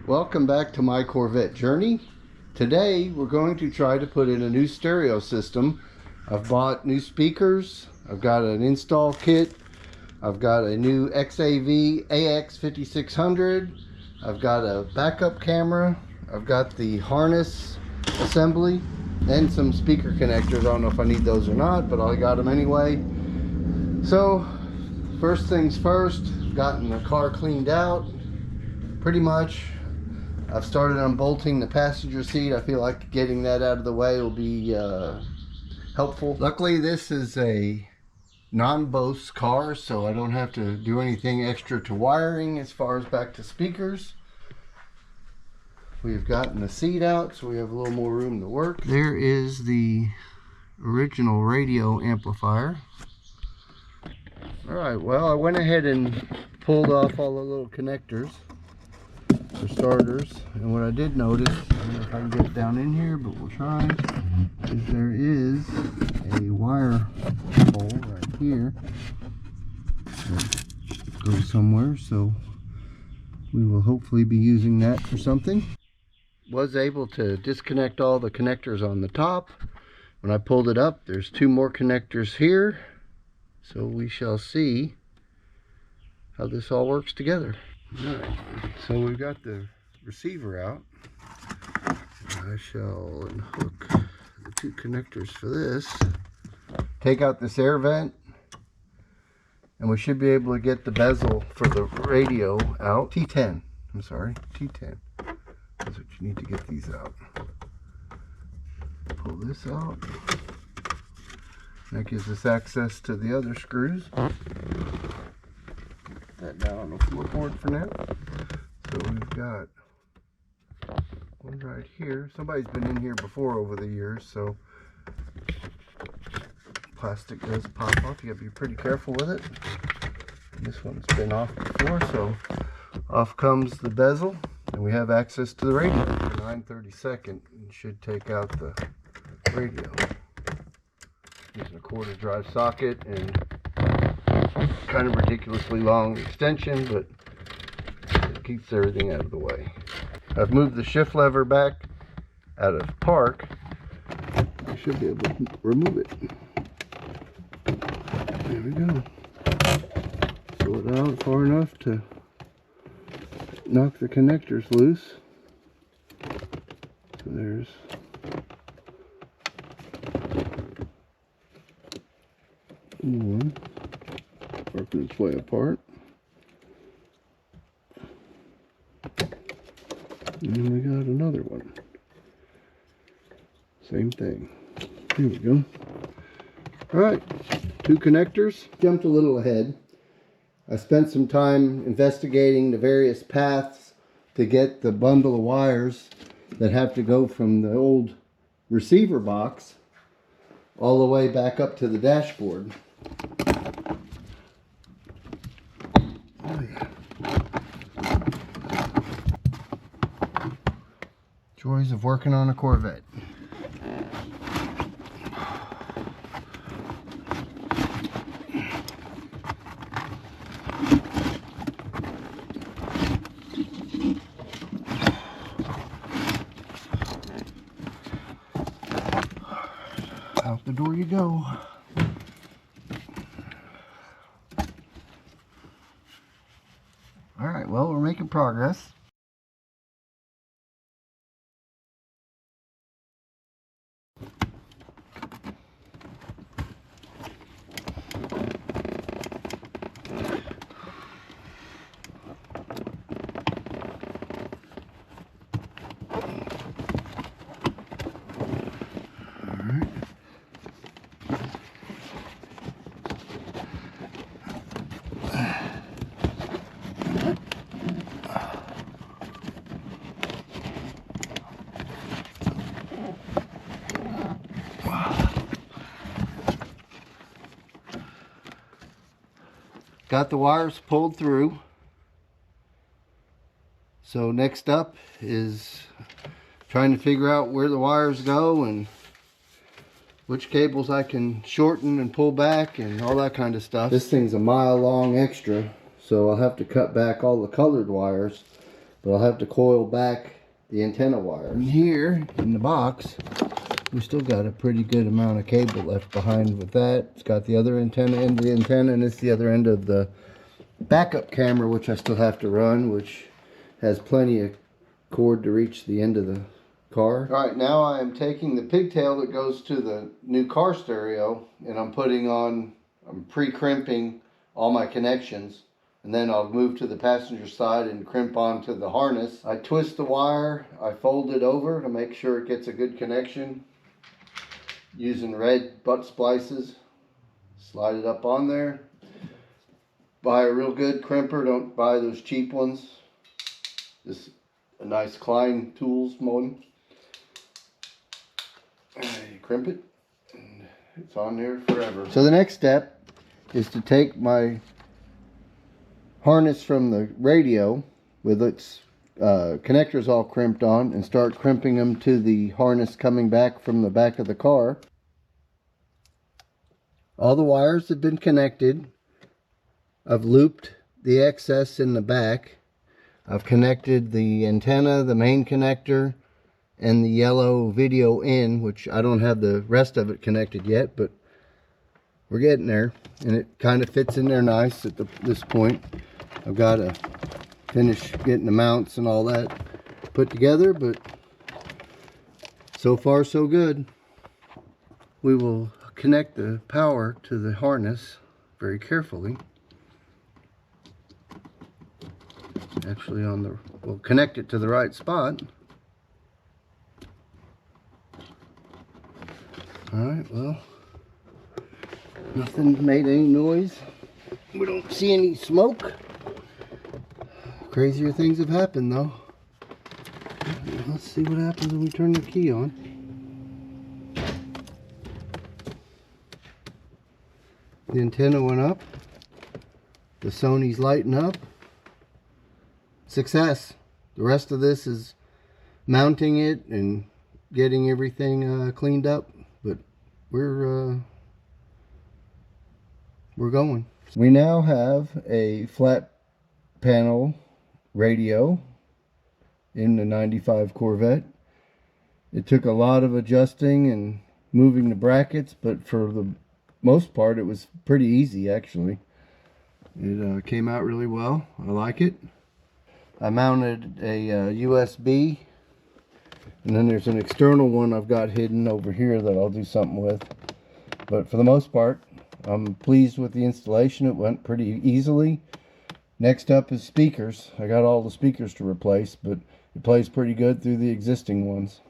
Welcome back to my Corvette journey. Today we're going to try to put in a new stereo system. I've bought new speakers, I've got an install kit, I've got a new XAV-AX5600, I've got a backup camera, I've got the harness assembly, and some speaker connectors. I don't know if I need those or not, but I got them anyway. So first things first, gotten the car cleaned out pretty much. I've started unbolting the passenger seat. I feel like getting that out of the way will be helpful. Luckily this is a non-Bose car, so I don't have to do anything extra to wiring as far as back to speakers. We've gotten the seat out, so we have a little more room to work. There is the original radio amplifier. Alright, well, I went ahead and pulled off all the little connectors for starters, and what I did notice, I don't know if I can get down in here, but we'll try, is there is a wire hole right here that goes somewhere, so we will hopefully be using that for something. Was able to disconnect all the connectors on the top. When I pulled it up, there's two more connectors here, so we shall see how this all works together. Alright, so we've got the receiver out. I shall unhook the two connectors for this. Take out this air vent, and we should be able to get the bezel for the radio out. T10, I'm sorry, T10. That's what you need to get these out. Pull this out. That gives us access to the other screws. That down on the floorboard for now. So we've got one right here. Somebody's been in here before over the years, so plastic does pop off. You gotta be pretty careful with it. And this one's been off before, so off comes the bezel, and we have access to the radio. 9/32 and should take out the radio. Using a quarter drive socket and kind of ridiculously long extension, but it keeps everything out of the way. I've moved the shift lever back out of park. I should be able to remove it. There we go. Pull it out far enough to knock the connectors loose. So there's one. Working its way apart. And then we got another one. Same thing. Here we go. Alright, two connectors. Jumped a little ahead. I spent some time investigating the various paths to get the bundle of wires that have to go from the old receiver box all the way back up to the dashboard. Oh yeah. Joys of working on a Corvette. Out the door you go. Alright, well, we're making progress. Got the wires pulled through. So next up is trying to figure out where the wires go and which cables I can shorten and pull back and all that kind of stuff. This thing's a mile long extra, so I'll have to cut back all the colored wires but I'll have to coil back the antenna wire. And here in the box, we still got a pretty good amount of cable left behind with that. It's got the other antenna end of the antenna, and it's the other end of the backup camera, which I still have to run, which has plenty of cord to reach the end of the car. Alright, now I am taking the pigtail that goes to the new car stereo, and I'm pre-crimping all my connections, and then I'll move to the passenger side and crimp onto the harness. I twist the wire, I fold it over to make sure it gets a good connection using red butt splices. Slide it up on there. Buy a real good crimper, don't buy those cheap ones. Just a nice Klein Tools one. You crimp it, and it's on there forever. So the next step is to take my harness from the radio with its connectors all crimped on and start crimping them to the harness coming back from the back of the car. All the wires have been connected. I've looped the excess in the back. I've connected the antenna, the main connector, and the yellow video in, which I don't have the rest of it connected yet, but we're getting there, and it kind of fits in there nice at this point. I've got to finish getting the mounts and all that put together, but so far so good. We will connect the power to the harness very carefully. Actually we'll connect it to the right spot. Alright, well, nothing made any noise. We don't see any smoke. Crazier things have happened though. Let's see what happens when we turn the key on. The antenna went up. The Sony's lighting up. Success. The rest of this is mounting it and getting everything cleaned up. But we're going. We now have a flat panel radio in the 95 Corvette. It took a lot of adjusting and moving the brackets, but for the most part it was pretty easy actually. It came out really well. I like it. I mounted a USB, and then there's an external one I've got hidden over here that I'll do something with. But for the most part, I'm pleased with the installation. It went pretty easily. Next up is speakers. I got all the speakers to replace, but it plays pretty good through the existing ones.